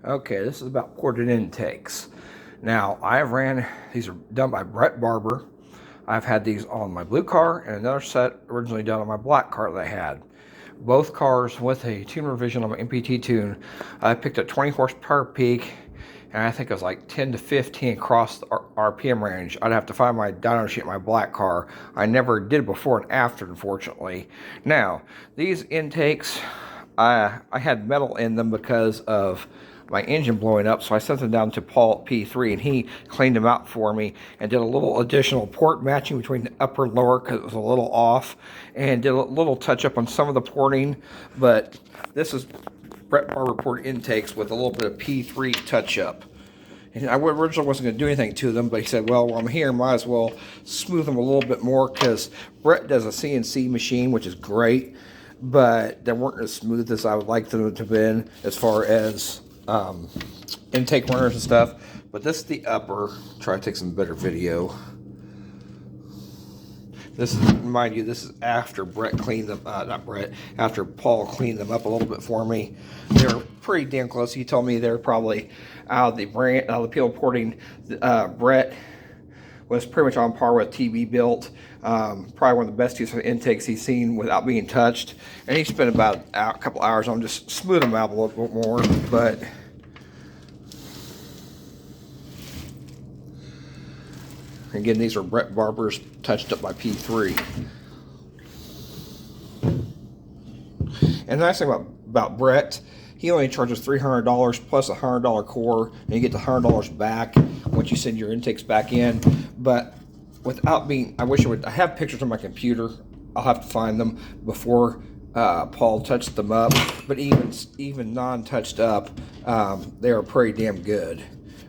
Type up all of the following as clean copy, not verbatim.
Okay, this is about ported intakes. Now, I have ran, these are done by Bret Barber. I've had these on my blue car and another set originally done on my black car that I had. Both cars with a tune revision on my MPT tune. I picked a 20 horsepower peak, and I think it was like 10 to 15 across the RPM range. I'd have to find my dyno sheet in my black car. I never did before and after, unfortunately. Now, these intakes, I had metal in them because of my engine blowing up, so I sent them down to Paul at P3 and he cleaned them out for me and did a little additional port matching between the upper and lower because it was a little off, and did a little touch up on some of the porting. But this is Bret Barber port intakes with a little bit of P3 touch up. And I originally wasn't going to do anything to them, but he said, well, while I'm here, might as well smooth them a little bit more, because Bret does a CNC machine, which is great, but they weren't as smooth as I would like them to have been as far as intake runners and stuff. But this is the upper. Try to take some better video. This is, mind you, this is after Bret cleaned them, not Bret, after Paul cleaned them up a little bit for me. They're pretty damn close. He told me they're probably out of the brand, out of the peel porting. Bret was pretty much on par with TB built. Probably one of the best use of intakes he's seen without being touched. And he spent about a couple hours on just smoothing them out a little bit more. But again, these are Bret Barber's touched up by P3. And the nice thing about Bret, he only charges $300 plus a $100 core, and you get the $100 back once you send your intakes back in. But without being, I have pictures on my computer. I'll have to find them before Paul touched them up. But even non-touched up, they are pretty damn good.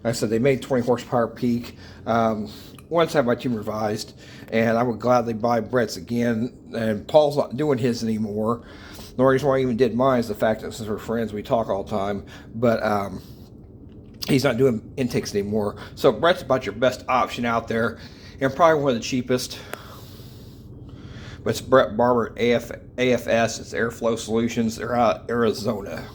Like I said, they made 20 horsepower peak. Once I have my tune revised, and I would gladly buy Bret's again. And Paul's not doing his anymore. The reason why I even did mine is the fact that since we're friends, we talk all the time. But he's not doing intakes anymore. So Bret's about your best option out there, and probably one of the cheapest. But it's Bret Barber AFS. It's Airflow Solutions. They're out of Arizona.